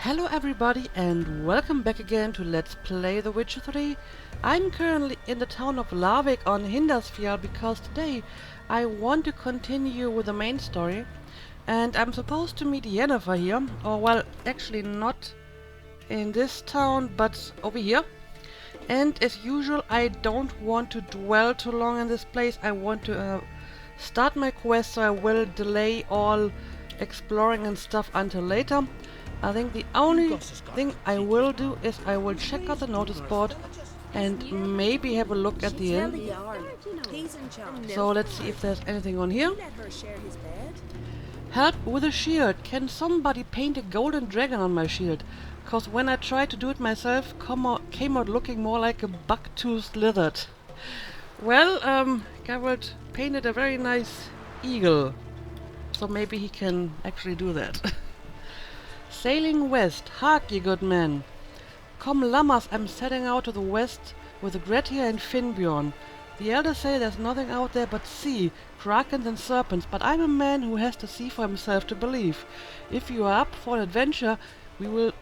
Hello everybody and welcome back again to Let's Play The Witcher 3. I'm currently in the town of Larvik on Hindarsfjall because today I want to continue with the main story and I'm supposed to meet Yennefer here, or well, actually not in this town but over here. And as usual, I don't want to dwell too long in this place. I want to start my quest, so I will delay all exploring and stuff until later. I think the only thing I will do is I will check out the notice board and maybe have a look at the inn. So let's see if there's anything on here. Help with a shield. Can somebody paint a golden dragon on my shield? Cause when I tried to do it myself, came out looking more like a buck-toothed lizard. Well, Geralt painted a very nice eagle, so maybe he can actually do that. Sailing west, hark ye good men. Come Lammers, I'm setting out to the west with Grettir and Finnbjorn. The elders say there's nothing out there but sea, krakens and serpents, but I'm a man who has to see for himself to believe. If you are up for an adventure, we will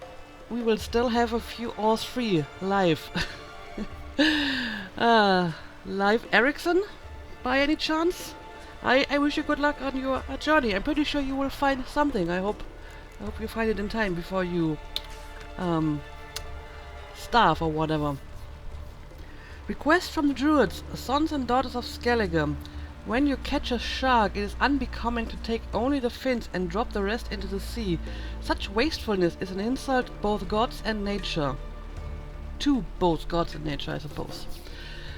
still have a few oars free, live. Live Ericsson, by any chance? I wish you good luck on your journey. I'm pretty sure you will find something. I hope you find it in time before you starve or whatever. Request from the Druids, sons and daughters of Skellige. When you catch a shark, it is unbecoming to take only the fins and drop the rest into the sea. Such wastefulness is an insult to both gods and nature. To both gods and nature, I suppose.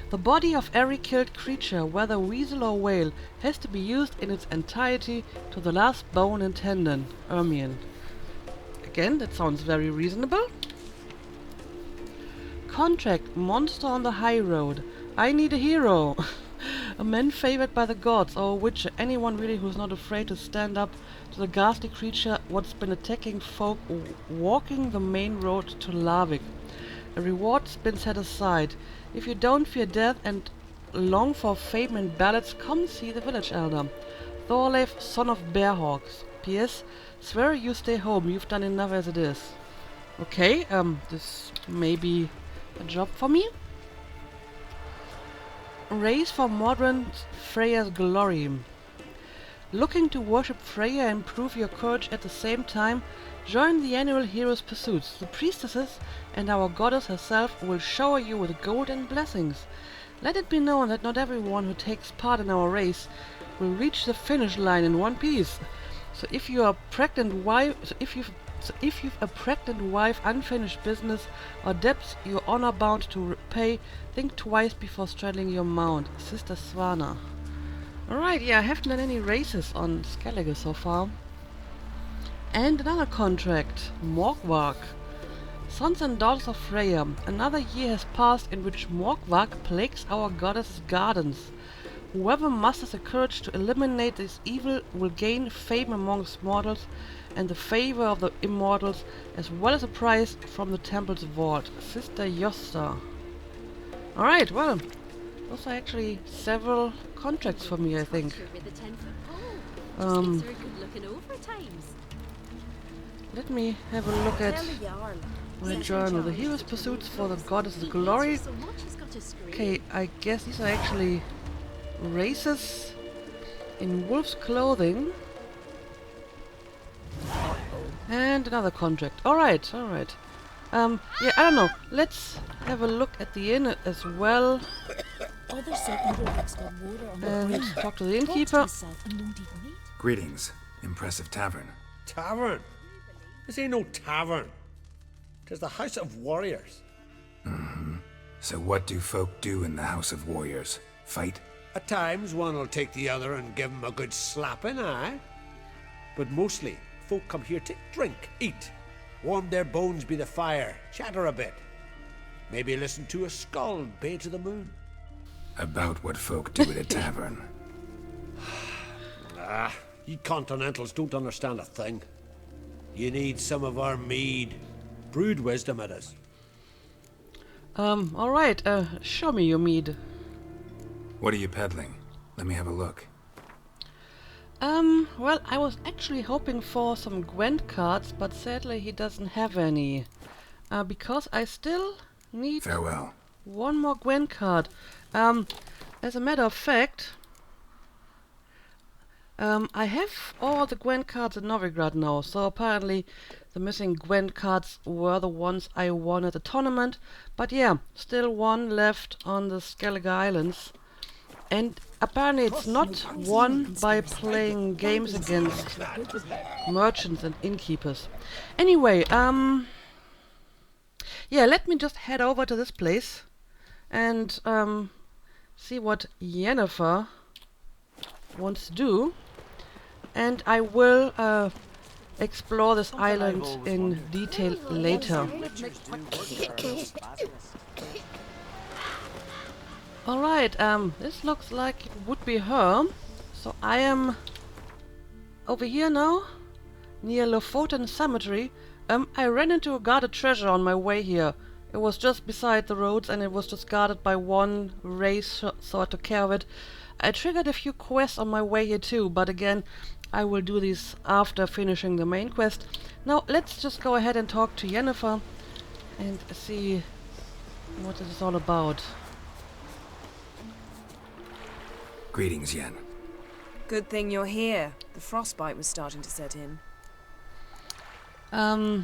The body of every killed creature, whether weasel or whale, has to be used in its entirety to the last bone and tendon. Ermion. Again, that sounds very reasonable. Contract, monster on the high road. I need a hero. A man favored by the gods, or a witcher, anyone really who's not afraid to stand up to the ghastly creature what's been attacking folk walking the main road to Larvik. A reward's been set aside. If you don't fear death and long for fame and ballads, come see the village elder. Thorleif, son of Bearhawks. P.S. Swear you stay home, you've done enough as it is. Okay, this may be a job for me. Race for modern Freya's glory. Looking to worship Freya and prove your courage at the same time? Join the annual Heroes Pursuits. The priestesses and our goddess herself will shower you with gold and blessings. Let it be known that not everyone who takes part in our race will reach the finish line in one piece. So if you've a pregnant wife, unfinished business, or debts you're honor bound to repay, think twice before straddling your mount. Sister Swana. Alright, yeah, I haven't done any races on Skellige so far. And another contract. Morgvark. Sons and daughters of Freya. Another year has passed in which Morgvark plagues our goddess's gardens. Whoever musters the courage to eliminate this evil will gain fame amongst mortals and the favor of the immortals, as well as a prize from the temple's vault. Sister Yosta. Alright, well, those are actually several contracts for me, I think. Let me have a look at my journal. The hero's pursuits for the goddess's glory. Okay, I guess these are actually races in wolf's clothing. And another contract. Alright. Yeah, I don't know. Let's have a look at the inn as well. And talk to the innkeeper. Greetings. Impressive tavern. Tavern? This ain't no tavern. 'Tis the House of Warriors. So what do folk do in the House of Warriors? Fight? At times one'll take the other and give 'em a good slapping, aye? But mostly, folk come here to drink, eat, warm their bones by the fire, chatter a bit. Maybe listen to a skull bay to the moon. About what folk do at a tavern. You continentals don't understand a thing. You need some of our mead. Brewed wisdom it is. Alright, show me your mead. What are you peddling? Let me have a look. Well, I was actually hoping for some Gwent cards, but sadly he doesn't have any. Because I still need Farewell. one more Gwent card. As a matter of fact, I have all the Gwent cards in Novigrad now, so apparently the missing Gwent cards were the ones I won at the tournament. But yeah, still one left on the Skellige Islands. And apparently it's not won by playing games against merchants and innkeepers. Anyway, yeah, let me just head over to this place and see what Yennefer wants to do. And I will explore this island in detail later. Alright, this looks like it would be her. So I am over here now, near Lofoten Cemetery. I ran into a guarded treasure on my way here. It was just beside the roads and it was just guarded by one race, so I took care of it. I triggered a few quests on my way here too, but again, I will do these after finishing the main quest. Now, let's just go ahead and talk to Yennefer and see what this is all about. Greetings, Yen. Good thing you're here. The frostbite was starting to set in. Yeah,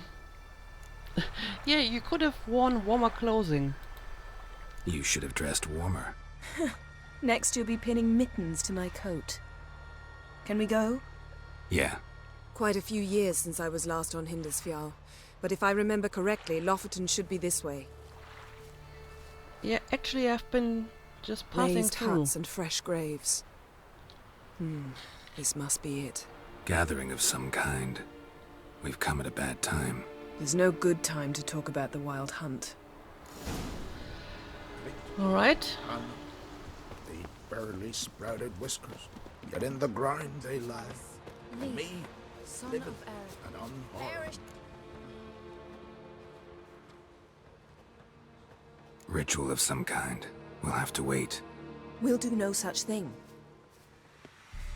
you could have worn warmer clothing. You should have dressed warmer. Next you'll be pinning mittens to my coat. Can we go? Yeah. Quite a few years since I was last on Hindisfjall, but if I remember correctly, Lofoten should be this way. Yeah, actually I've been just passing Raised through. huts and fresh graves. This must be it. Gathering of some kind. We've come at a bad time. There's no good time to talk about the wild hunt. Alright. The barely sprouted whiskers, yet in the grind they lie. Me, living and unharmed. Ritual of some kind. We'll have to wait. We'll do no such thing.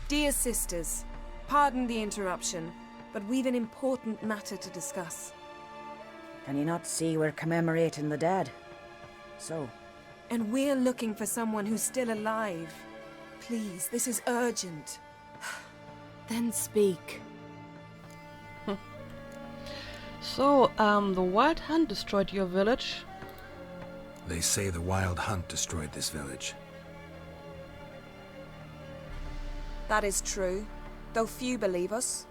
Dear sisters, pardon the interruption, but we've an important matter to discuss. Can you not see we're commemorating the dead? So, And we're looking for someone who's still alive. Please, this is urgent. Then speak. So, the Wild Hunt destroyed your village. They say the Wild Hunt destroyed this village. That is true, though few believe us.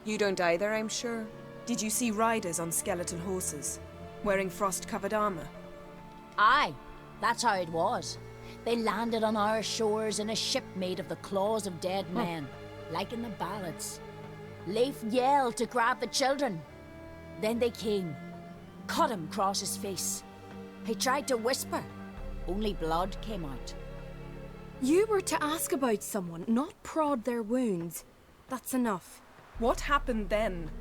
You don't either, I'm sure. Did you see riders on skeleton horses, wearing frost-covered armor? Aye, that's how it was. They landed on our shores in a ship made of the claws of dead men, like in the ballads. Leif yelled to grab the children. Then they came, cut him across his face. He tried to whisper, only blood came out. You were to ask about someone, not prod their wounds. That's enough. What happened then?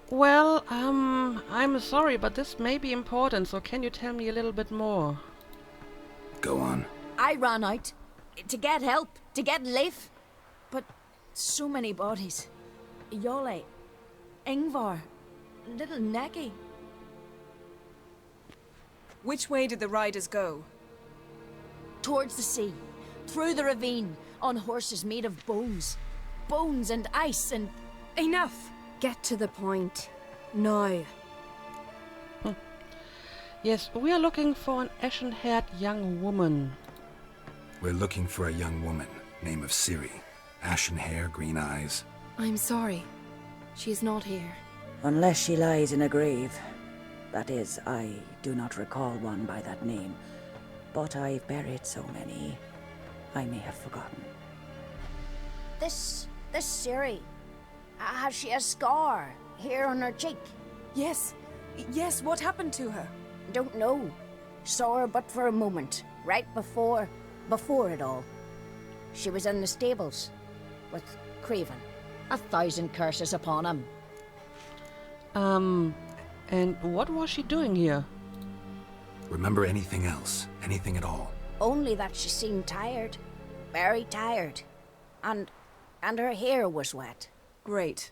Well, I'm sorry, but this may be important, so can you tell me a little bit more? Go on. I ran out to get help, to get Leif. But so many bodies. Yole, Ingvar, little Necky. Which way did the riders go? Towards the sea, through the ravine, on horses made of bones. Bones and ice and... Enough! Get to the point. Now. Yes, we are looking for an ashen-haired young woman. We're looking for a young woman, name of Ciri. Ashen hair, green eyes. I'm sorry. She's not here. unless she lies in a grave. That is, I do not recall one by that name, but I've buried so many, I may have forgotten. This Ciri, has she a scar here on her cheek? Yes, what happened to her? Don't know. Saw her but for a moment, right before it all. She was in the stables with Craven. 1,000 curses upon him. And what was she doing here? Remember anything else? Anything at all? Only that she seemed tired. Very tired. And her hair was wet. Great.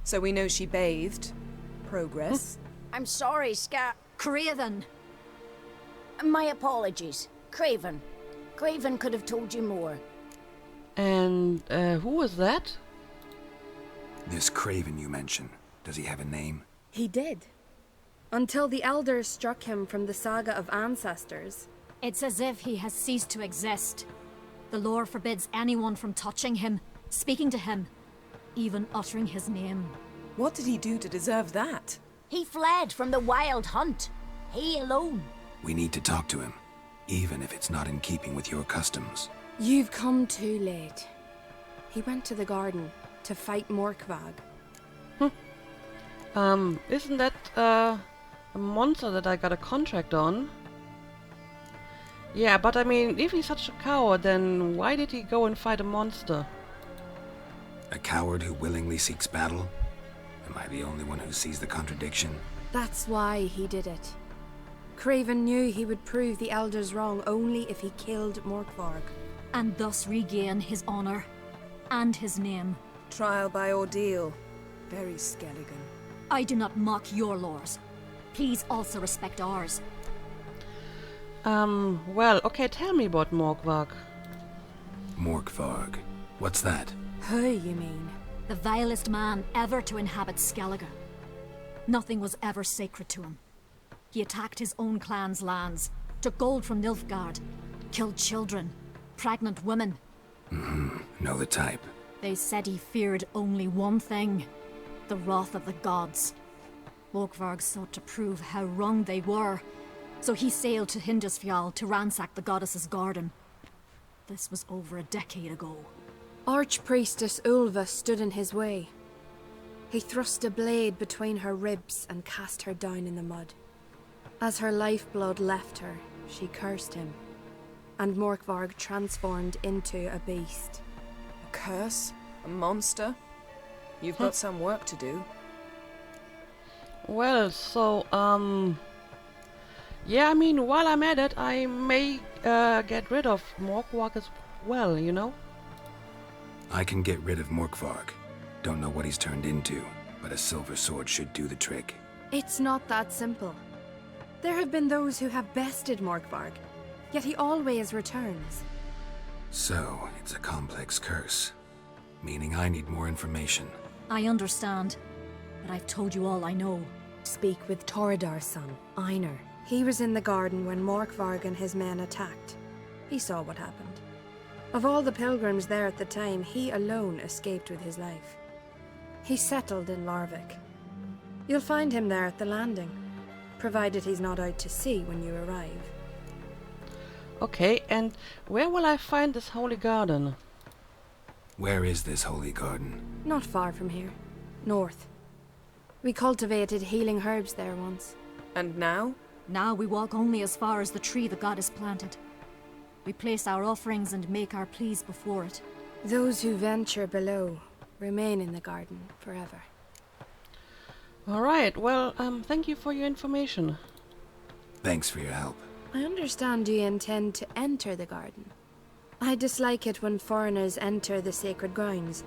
So we know she bathed. Progress. I'm sorry, Craven. My apologies. Craven. Craven could have told you more. And who was that? This Craven you mentioned, does he have a name? He did. Until the elders struck him from the saga of ancestors. It's as if he has ceased to exist. The lore forbids anyone from touching him, speaking to him, even uttering his name. What did he do to deserve that? He fled from the wild hunt. He alone. We need to talk to him, even if it's not in keeping with your customs. You've come too late. He went to the garden to fight Morkvag. Isn't that a monster that I got a contract on? Yeah, but I mean, if he's such a coward, then why did he go and fight a monster? A coward who willingly seeks battle? Am I the only one who sees the contradiction? That's why he did it. Craven knew he would prove the elders wrong only if he killed Morkvarg. And thus regain his honor and his name. Trial by ordeal. Very Skelligan. I do not mock your laws. Please also respect ours. Well, okay, tell me about Morkvarg. Morkvarg. What's that? Who, you mean? The vilest man ever to inhabit Skellige. Nothing was ever sacred to him. He attacked his own clan's lands, took gold from Nilfgaard, killed children, pregnant women. Know the type. They said he feared only one thing, the wrath of the gods. Morkvarg sought to prove how wrong they were, so he sailed to Hindisfjall to ransack the goddess's garden. This was over a decade ago. Archpriestess Ulva stood in his way. He thrust a blade between her ribs and cast her down in the mud. As her lifeblood left her, she cursed him, and Morkvarg transformed into a beast. A curse? A monster? You've got some work to do. Well, so, yeah, I mean, while I'm at it, I may get rid of Morkvarg as well, you know? I can get rid of Morkvarg. Don't know what he's turned into, but a silver sword should do the trick. It's not that simple. There have been those who have bested Morkvarg, yet he always returns. So, it's a complex curse, meaning I need more information. I understand, but I've told you all I know. Speak with Toradar's son, Einar. He was in the garden when Morkvarg and his men attacked. He saw what happened. Of all the pilgrims there at the time, he alone escaped with his life. He settled in Larvik. You'll find him there at the landing, provided he's not out to sea when you arrive. Okay, and where will I find this holy garden? Where is this holy garden? Not far from here. North. We cultivated healing herbs there once. And now? Now we walk only as far as the tree the goddess planted. We place our offerings and make our pleas before it. Those who venture below remain in the garden forever. Alright, well, thank you for your information. Thanks for your help. I understand you intend to enter the garden. I dislike it when foreigners enter the sacred grounds,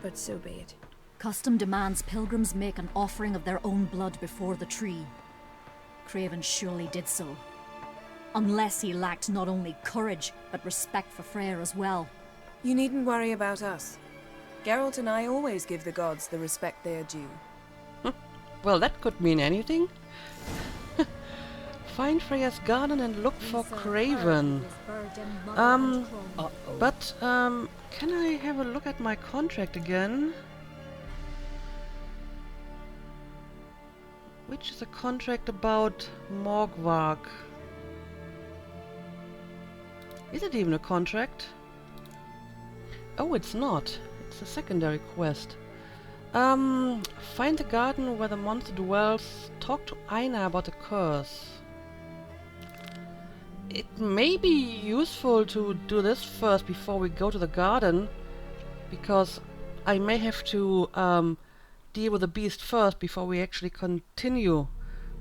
but so be it. Custom demands pilgrims make an offering of their own blood before the tree. Craven surely did so. Unless he lacked not only courage, but respect for Freyr as well. You needn't worry about us. Geralt and I always give the gods the respect they are due. Well, that could mean anything. Find Freya's garden and look for Craven. But, can I have a look at my contract again? Which is a contract about Morkvarg. Is it even a contract? Oh, it's not. It's a secondary quest. Find the garden where the monster dwells. Talk to Einar about the curse. It may be useful to do this first before we go to the garden, because I may have to deal with the beast first before we actually continue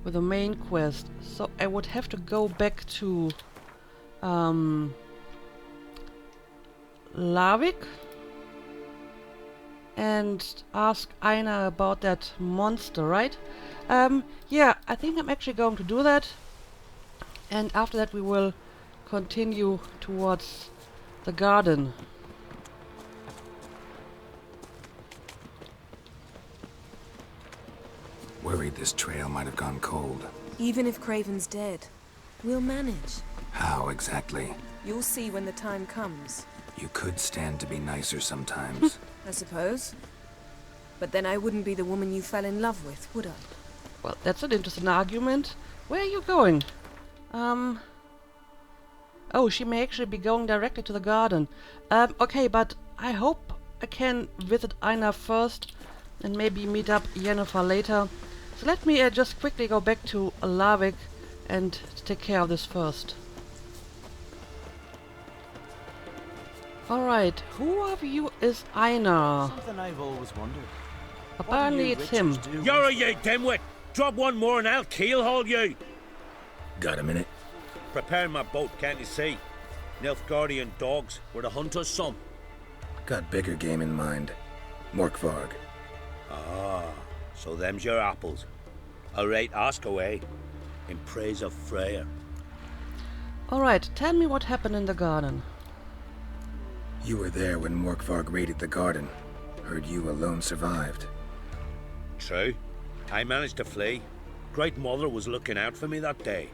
with the main quest. So I would have to go back to Lavik and ask Aina about that monster, right? Yeah, I think I'm actually going to do that. And after that we will continue towards the garden. Worried this trail might have gone cold. Even if Craven's dead, we'll manage. How exactly? You'll see when the time comes. You could stand to be nicer sometimes. I suppose. But then I wouldn't be the woman you fell in love with, would I? Well, that's an interesting argument. Where are you going? Oh, she may actually be going directly to the garden. Okay, but I hope I can visit Aina first and maybe meet up Yennefer later. So let me just quickly go back to Lavik and take care of this first. Alright, who of you is Aina? Something I've always wondered. Apparently it's him. You're a you dimwit! Drop one more and I'll keelhaul you! Got a minute? Preparing my boat, can't you see? Nilfgaardian dogs were to hunt us some. Got bigger game in mind. Morkvarg. Ah, so them's your apples. Alright, ask away. In praise of Freyr. Alright, tell me what happened in the garden. You were there when Morkvarg raided the garden. Heard you alone survived. True. I managed to flee. Great Mother was looking out for me that day.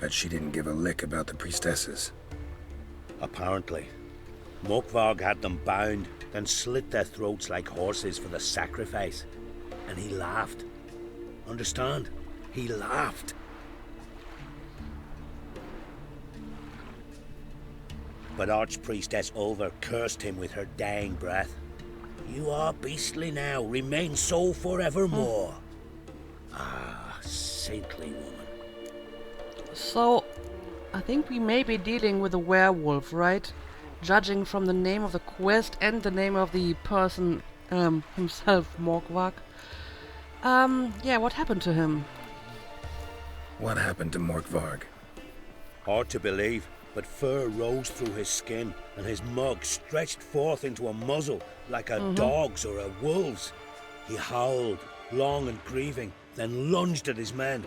But she didn't give a lick about the priestesses. Apparently. Morkvarg had them bound, then slit their throats like horses for the sacrifice. And he laughed. Understand? He laughed. But Archpriestess Ulver cursed him with her dying breath. You are beastly now, remain so forevermore. Ah, saintly woman. So, I think we may be dealing with a werewolf, right? Judging from the name of the quest and the name of the person himself, Morkvarg. Yeah, what happened to him? What happened to Morkvarg? Hard to believe, but fur rose through his skin, and his mug stretched forth into a muzzle like a dog's or a wolf's. He howled, long and grieving, then lunged at his men.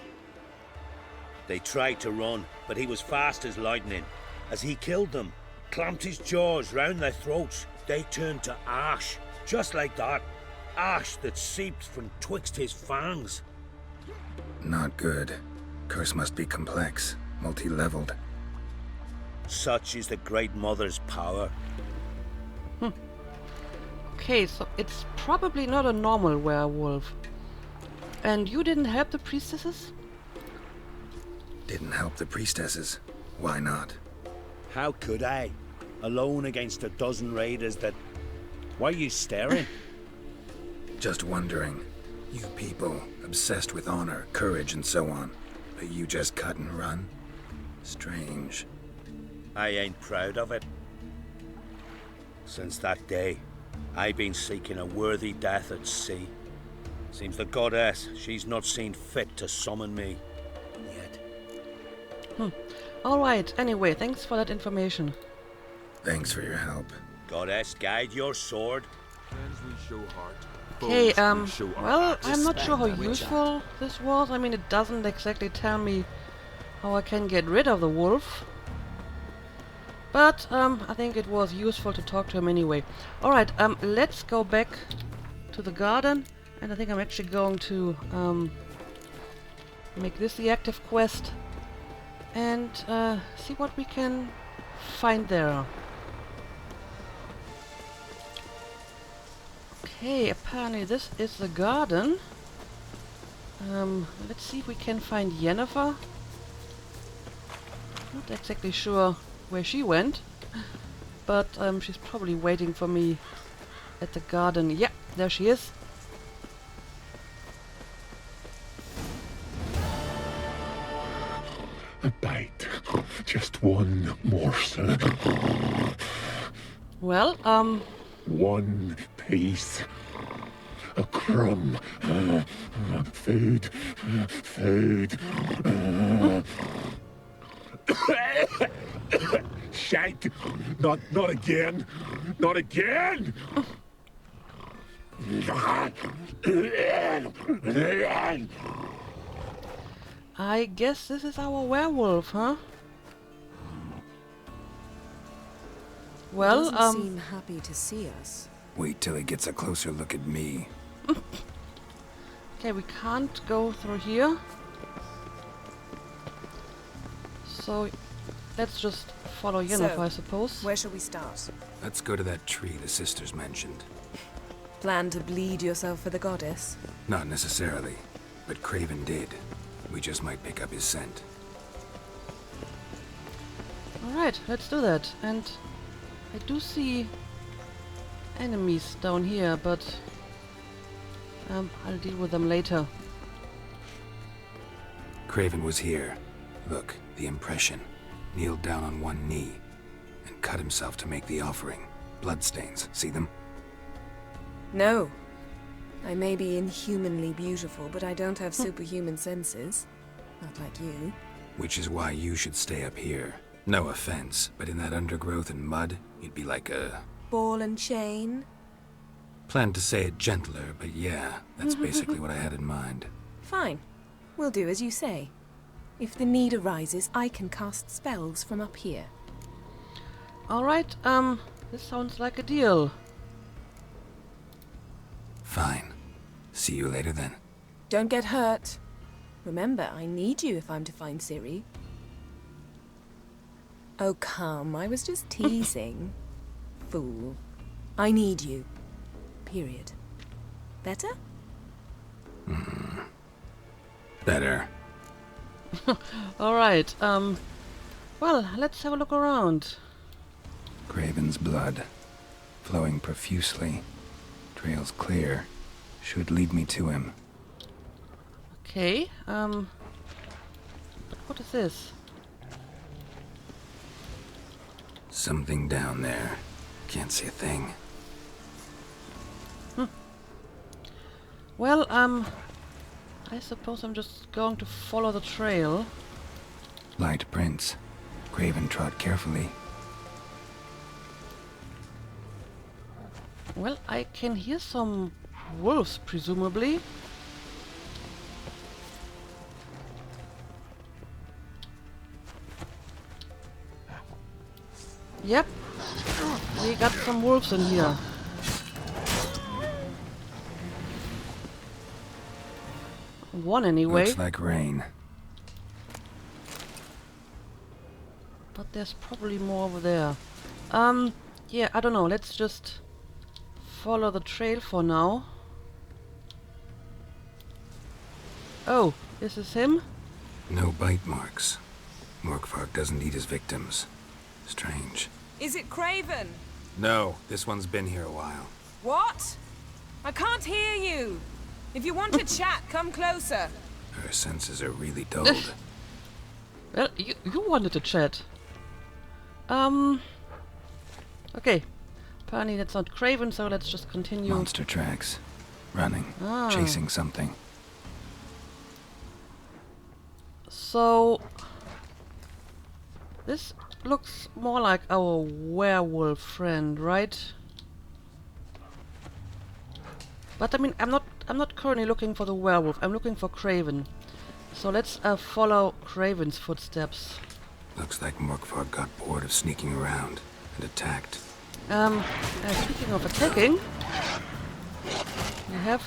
They tried to run, but he was fast as lightning. As he killed them, clamped his jaws round their throats, they turned to ash, just like that. Ash that seeped from twixt his fangs. Not good. Curse must be complex, multi-leveled. Such is the Great Mother's power. Okay, so it's probably not a normal werewolf. And you didn't help the priestesses? Didn't help the priestesses. Why not? How could I? Alone against a dozen raiders that... Why are you staring? Just wondering. You people, obsessed with honor, courage, and so on. But you just cut and run? Strange. I ain't proud of it. Since that day, I've been seeking a worthy death at sea. Seems the goddess, she's not seen fit to summon me. Yet. Alright, anyway, thanks for that information. Thanks for your help. Goddess, guide your sword. Okay, well, I'm not sure how useful this was. I mean, it doesn't exactly tell me how I can get rid of the wolf. But, I think it was useful to talk to him anyway. Alright, let's go back to the garden. And I think I'm actually going to, make this the active quest. And, see what we can find there. Okay, apparently this is the garden. Let's see if we can find Yennefer. Not exactly sure where she went, but she's probably waiting for me at the garden. Yeah, there she is. A bite. Just one morsel. Well, one piece. a crumb. Fade, fade. Shite! Not again! Not again! I guess this is our werewolf, huh? Well, Doesn't seem happy to see us. Wait till he gets a closer look at me. okay, we can't go through here. So, let's just follow Yennefer, So, I suppose. Where shall we start? Let's go to that tree the sisters mentioned. Plan to bleed yourself for the goddess? Not necessarily, but Craven did. We just might pick up his scent. Alright, let's do that. And I do see enemies down here, but I'll deal with them later. Craven was here. Look, the impression. Kneeled down on one knee and cut himself to make the offering. Bloodstains, see them? No. I may be inhumanly beautiful, but I don't have superhuman senses. Not like you. Which is why you should stay up here. No offense, but in that undergrowth and mud, you'd be like a... Ball and chain? Planned to say it gentler, but yeah, that's basically what I had in mind. Fine. We'll do as you say. If the need arises, I can cast spells from up here. Alright, this sounds like a deal. Fine. See you later then. Don't get hurt. Remember, I need you if I'm to find Ciri. Oh, come. I was just teasing. Fool. I need you. Period. Better? Better. Alright, well, let's have a look around. Craven's blood. Flowing profusely. Trails clear. Should lead me to him. Okay, but what is this? Something down there. Can't see a thing. Well, I suppose I'm just going to follow the trail. Light prints. Craven trod carefully. Well, I can hear some wolves, presumably. Yep, we got some wolves in here. One anyway. Looks like rain. But there's probably more over there. Yeah, I don't know. Let's just follow the trail for now. Oh, this is him? No bite marks. Morkvark doesn't eat his victims. Strange. Is it Craven? No, this one's been here a while. What? I can't hear you. If you want to chat, come closer. Her senses are really dulled. Well, you wanted to chat. Okay. Apparently that's not Craven, so let's just continue. Monster tracks. Running. Ah. Chasing something. So... this looks more like our werewolf friend, right? But I mean, I'm not currently looking for the werewolf. I'm looking for Craven. So let's follow Craven's footsteps. Looks like Morkvark got bored of sneaking around and attacked. Speaking of attacking, we have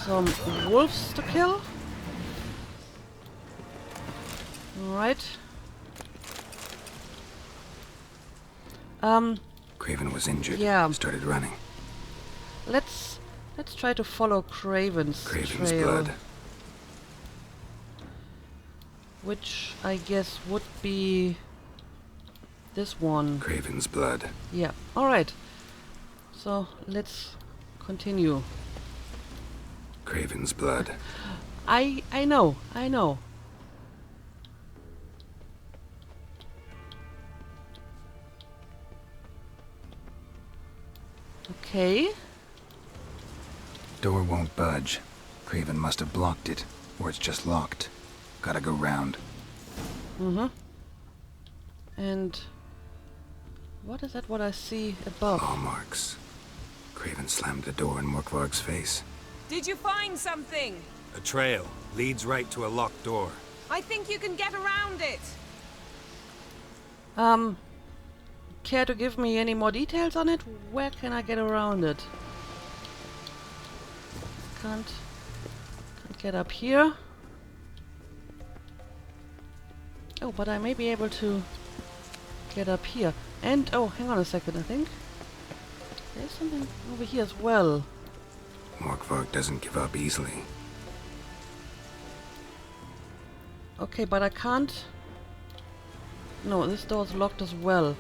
some wolves to kill. Alright. Craven was injured. Yeah. Started running. Let's try to follow Craven's trail, blood. which I guess would be this one. Craven's blood. Yeah. All right. So let's continue. Craven's blood. I know. Okay. Door won't budge. Craven must have blocked it, or it's just locked. Gotta go round. Mm-hmm. And what is that what I see above? Claw marks. Craven slammed the door in Morkvarg's face. Did you find something? A trail leads right to a locked door. I think you can get around it. Care to give me any more details on it? Where can I get around it? Can't get up here. Oh, but I may be able to get up here. And, oh, hang on a second, I think there's something over here as well. Morkvarg doesn't give up easily. Okay, but I can't... No, this door's locked as well.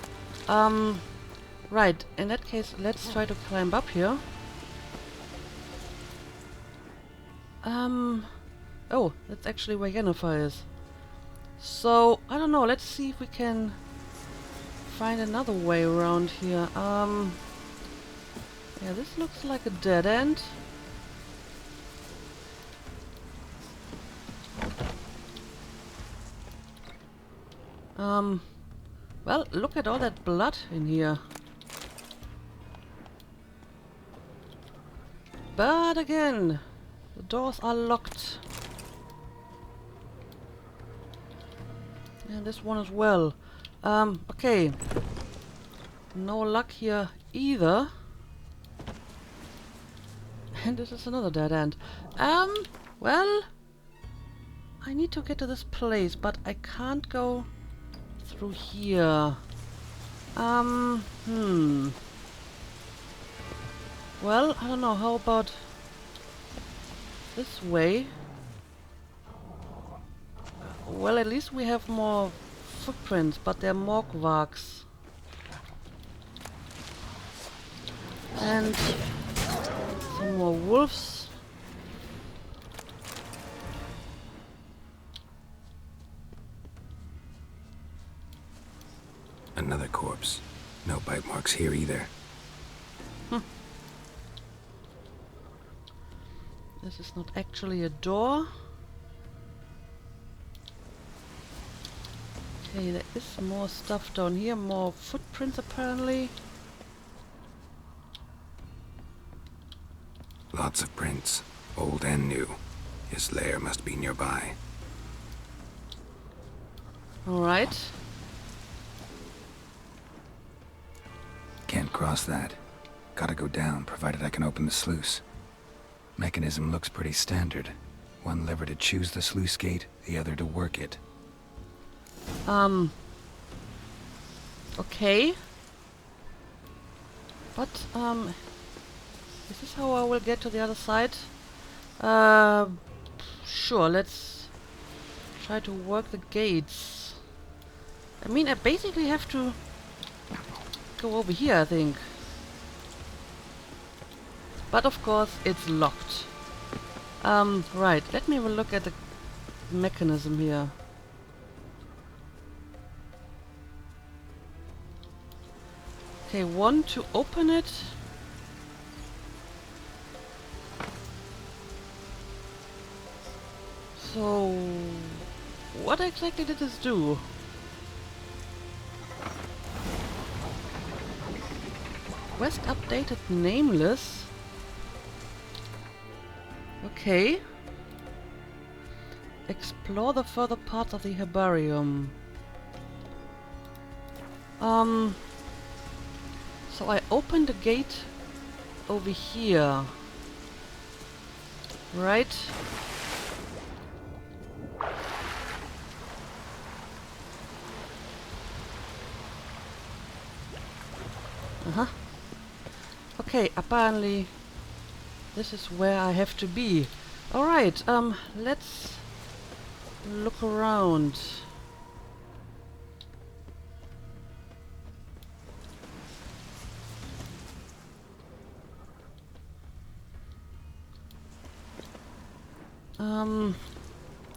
Right, in that case, let's try to climb up here. Oh, that's actually where Yennefer is. So, I don't know, let's see if we can find another way around here. Yeah, this looks like a dead end. Well, look at all that blood in here. But again, the doors are locked. And this one as well. Okay. No luck here either. And this is another dead end. Well, I need to get to this place, but I can't go through here. Well, I don't know, how about this way? Well, at least we have more footprints, but they're Morkvargs. And some more wolves. Another corpse. No bite marks here either. This is not actually a door. Okay, there is more stuff down here, more footprints apparently. Lots of prints, old and new. His lair must be nearby. Alright. Can't cross that. Gotta go down, provided I can open the sluice. Mechanism looks pretty standard. One lever to choose the sluice gate, the other to work it. Okay. But, is this how I will get to the other side? Sure, let's try to work the gates. I mean, I basically have to go over here, I think. But of course, it's locked. Right, let me have a look at the mechanism here. Okay, one to open it. So, what exactly did this do? Quest updated Nameless. Okay. Explore the further parts of the herbarium. So I opened the gate over here. Right? Okay, apparently this is where I have to be. Alright, let's look around.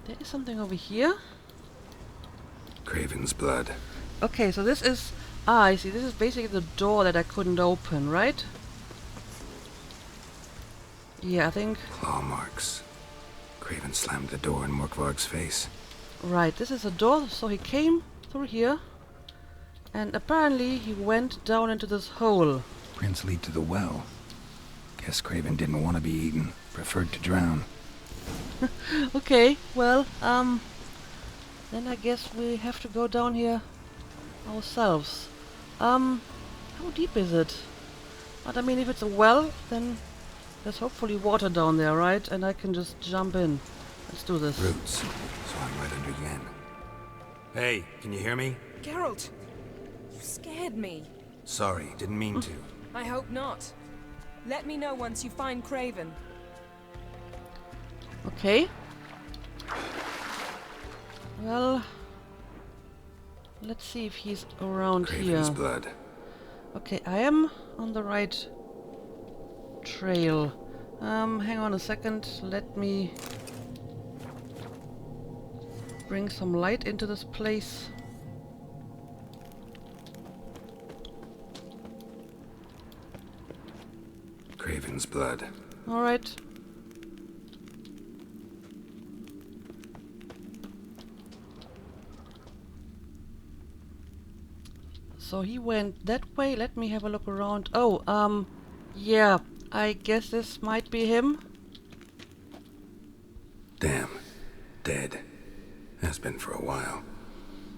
There is something over here. Craven's blood. Okay, so this is... Ah, I see. This is basically the door that I couldn't open, right? Yeah, I think... Claw marks. Craven slammed the door in Morkvarg's face. Right, this is a door, so he came through here. And apparently he went down into this hole. Prints lead to the well. Guess Craven didn't want to be eaten. Preferred to drown. Okay, well, then I guess we have to go down here ourselves. How deep is it? But I mean, if it's a well, then there's hopefully water down there, right? And I can just jump in. Let's do this. Roots. So I'm right under Yen. Hey, can you hear me? Geralt, you scared me. Sorry, didn't mean to. I hope not. Let me know once you find Craven. Okay. Well, let's see if he's around Craven's here. blood. Okay, I am on the right trail. Hang on a second. Let me bring some light into this place. Craven's blood. Alright. So he went that way. Let me have a look around. Oh, yeah. I guess this might be him. Damn. Dead. Has been for a while.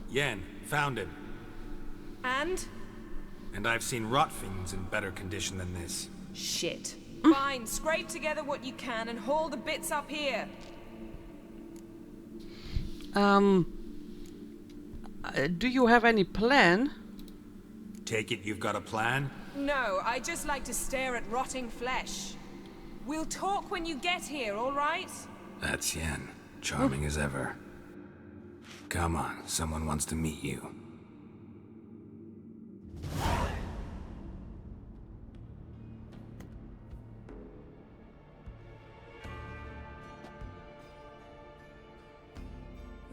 Yen, found him. And? And I've seen rot fiends in better condition than this. Shit. Fine, scrape together what you can and haul the bits up here. Do you have any plan? Take it you've got a plan? No, I just like to stare at rotting flesh. We'll talk when you get here, all right? That's Yen. Charming as ever. Come on, someone wants to meet you.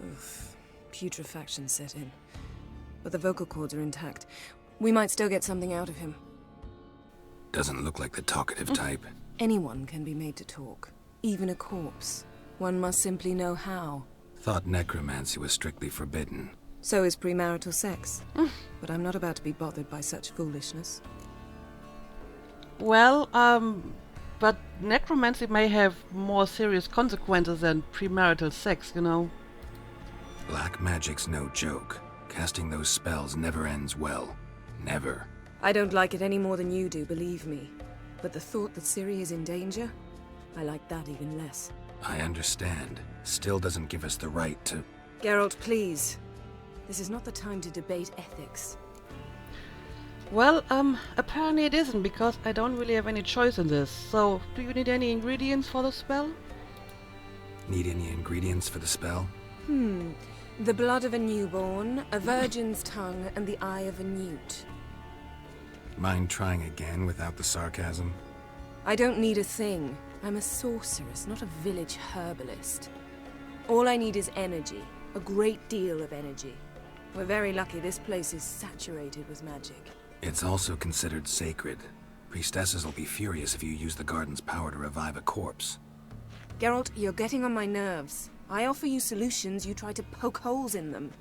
Oof. Putrefaction set in. But the vocal cords are intact. We might still get something out of him. Doesn't look like the talkative type. Anyone can be made to talk. Even a corpse. One must simply know how. Thought necromancy was strictly forbidden. So is premarital sex. But I'm not about to be bothered by such foolishness. Well, but necromancy may have more serious consequences than premarital sex, you know. Black magic's no joke. Casting those spells never ends well. Never. I don't like it any more than you do, believe me. But the thought that Ciri is in danger, I like that even less. I understand. Still doesn't give us the right to... Geralt, please. This is not the time to debate ethics. Well, apparently it isn't, because I don't really have any choice in this. So, do you need any ingredients for the spell? Need any ingredients for the spell? The blood of a newborn, a virgin's tongue, and the eye of a newt. Mind trying again without the sarcasm? I don't need a thing. I'm a sorceress, not a village herbalist. All I need is energy. A great deal of energy. We're very lucky this place is saturated with magic. It's also considered sacred. Priestesses will be furious if you use the garden's power to revive a corpse. Geralt, you're getting on my nerves. I offer you solutions, you try to poke holes in them.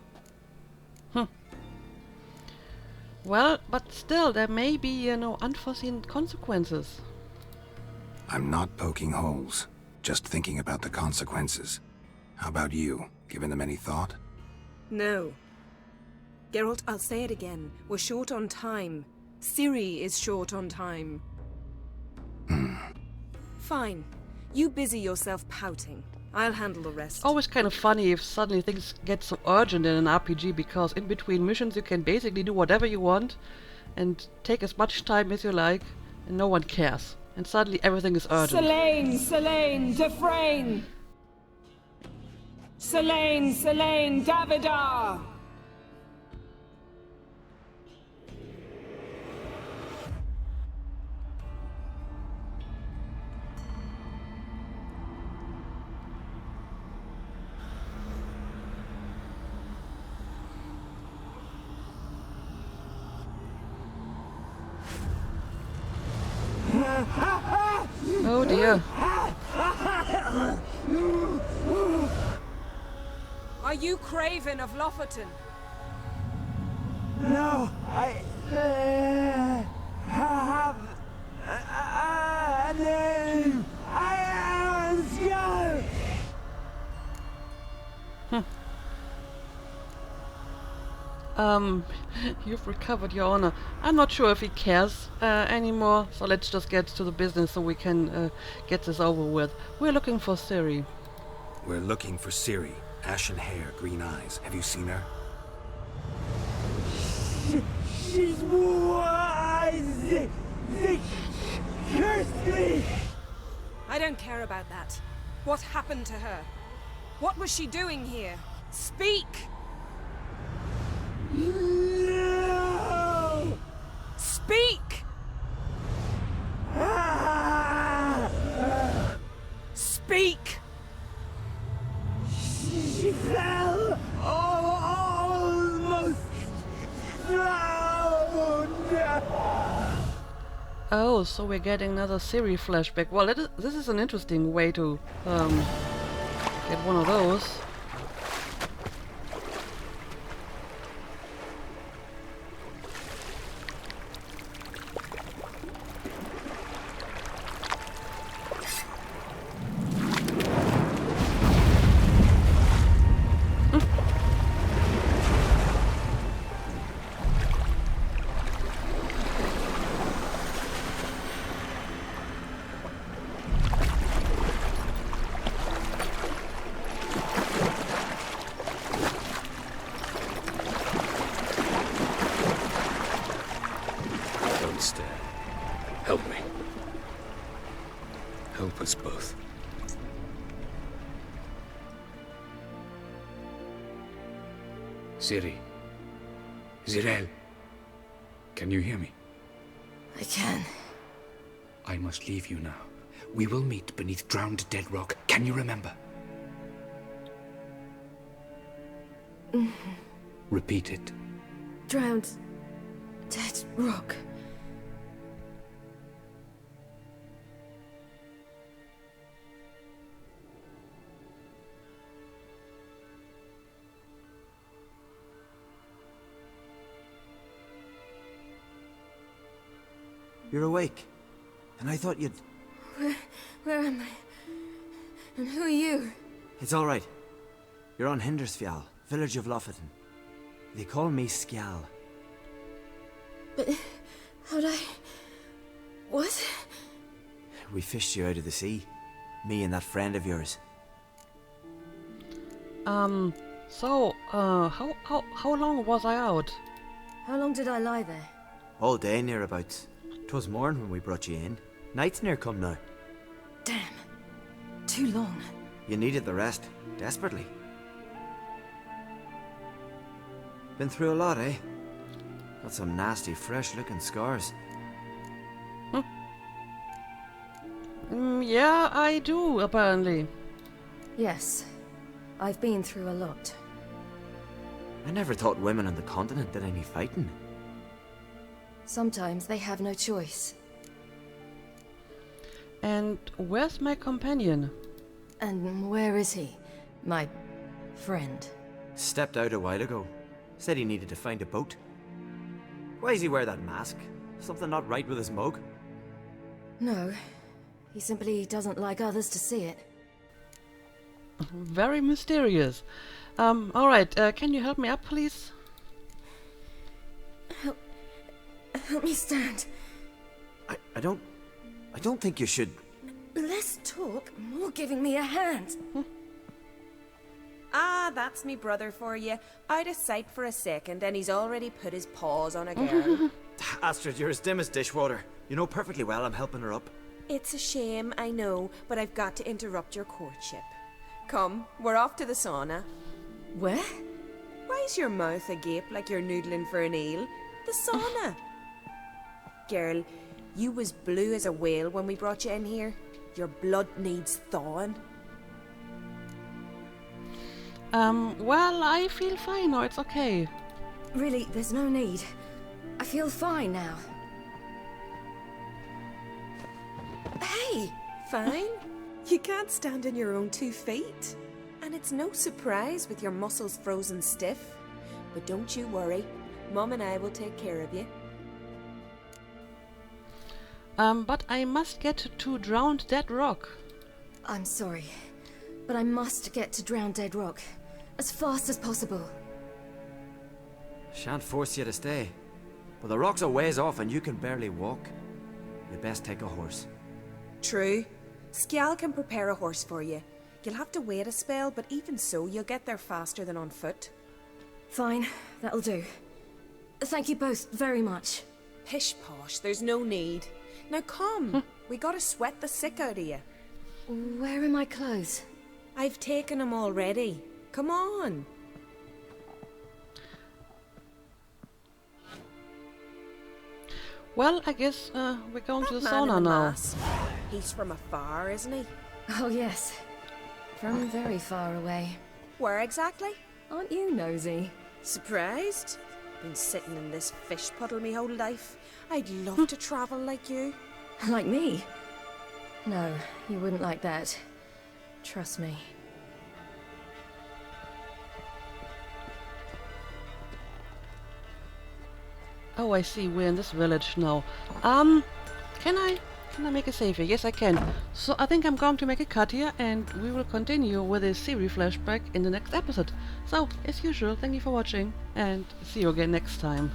Well, but still, there may be, you know, unforeseen consequences. I'm not poking holes. Just thinking about the consequences. How about you? Given them any thought? No. Geralt, I'll say it again. We're short on time. Ciri is short on time. Fine. You busy yourself pouting. I'll handle the rest. Always kind of funny if suddenly things get so urgent in an RPG, because in between missions you can basically do whatever you want and take as much time as you like, and no one cares. And suddenly everything is urgent. Selene, Dufresne! Selene, Davidar! Oh dear. Are you Craven of Lofoten? No, I have a name. I am Skull. You've recovered your honor. I'm not sure if he cares anymore, so let's just get to the business so we can get this over with. We're looking for Ciri. We're looking for Ciri. Ashen hair, green eyes. Have you seen her? She's wise. They cursed me. I don't care about that. What happened to her? What was she doing here? Speak! No! Speak! Speak! She fell almost drowned. Oh, so we're getting another Ciri flashback. Well, this is an interesting way to get one of those. Don't stare. Help me. Help us both. Ciri. Zirel. Can you hear me? I can. I must leave you now. We will meet beneath drowned dead rock. Can you remember? Repeat it. Drowned. Dead rock. You're awake. And I thought you'd... Where am I? And who are you? It's all right. You're on Hindersfjall, village of Lofoten. They call me Skjal. But how'd I... What? We fished you out of the sea. Me and that friend of yours. So, how long was I out? How long did I lie there? All day nearabouts. 'Twas morn when we brought you in. Night's near come now. Damn. Too long. You needed the rest, desperately. Been through a lot, eh? Got some nasty, fresh-looking scars. Yeah, I do, apparently. Yes. I've been through a lot. I never thought women on the continent did any fighting. Sometimes they have no choice. And where's my companion? And where is he? My friend. Stepped out a while ago. Said he needed to find a boat. Why does he wear that mask? Something not right with his mug? No. He simply doesn't like others to see it. Very mysterious. Alright, can you help me up, please? Help me stand. I don't think you should... Less talk, more giving me a hand. Ah, that's me brother for you. Out of sight for a second, and he's already put his paws on a girl. Astrid, you're as dim as dishwater. You know perfectly well I'm helping her up. It's a shame, I know, but I've got to interrupt your courtship. Come, we're off to the sauna. Where? Why's your mouth agape like you're noodling for an eel? The sauna. Girl, you was blue as a whale when we brought you in here. Your blood needs thawing. Well, I feel fine now, it's okay. Really, there's no need. I feel fine now. Hey, fine? You can't stand on your own 2 feet. And it's no surprise with your muscles frozen stiff. But don't you worry, Mum and I will take care of you. But I must get to Drowned Dead Rock. I'm sorry, but I must get to Drowned Dead Rock as fast as possible. Shan't force you to stay. But the rock's a ways off and you can barely walk. You'd best take a horse. True. Skjal can prepare a horse for you. You'll have to wait a spell, but even so, you'll get there faster than on foot. Fine, that'll do. Thank you both very much. Pish posh, there's no need. Now come, we gotta sweat the sick out of you. Where are my clothes? I've taken them already. Come on. Well, I guess we're going to the That man in sauna the now. mask, he's from afar, isn't he? Oh yes, from very far away. Where exactly? Aren't you nosy? Surprised? Been sitting in this fish puddle me whole life. I'd love to travel like you. Like me? No, you wouldn't like that. Trust me. Oh, I see. We're in this village now. Can I make a save here? Yes, I can. So I think I'm going to make a cut here, and we will continue with this Siri flashback in the next episode. So, as usual, thank you for watching, and see you again next time.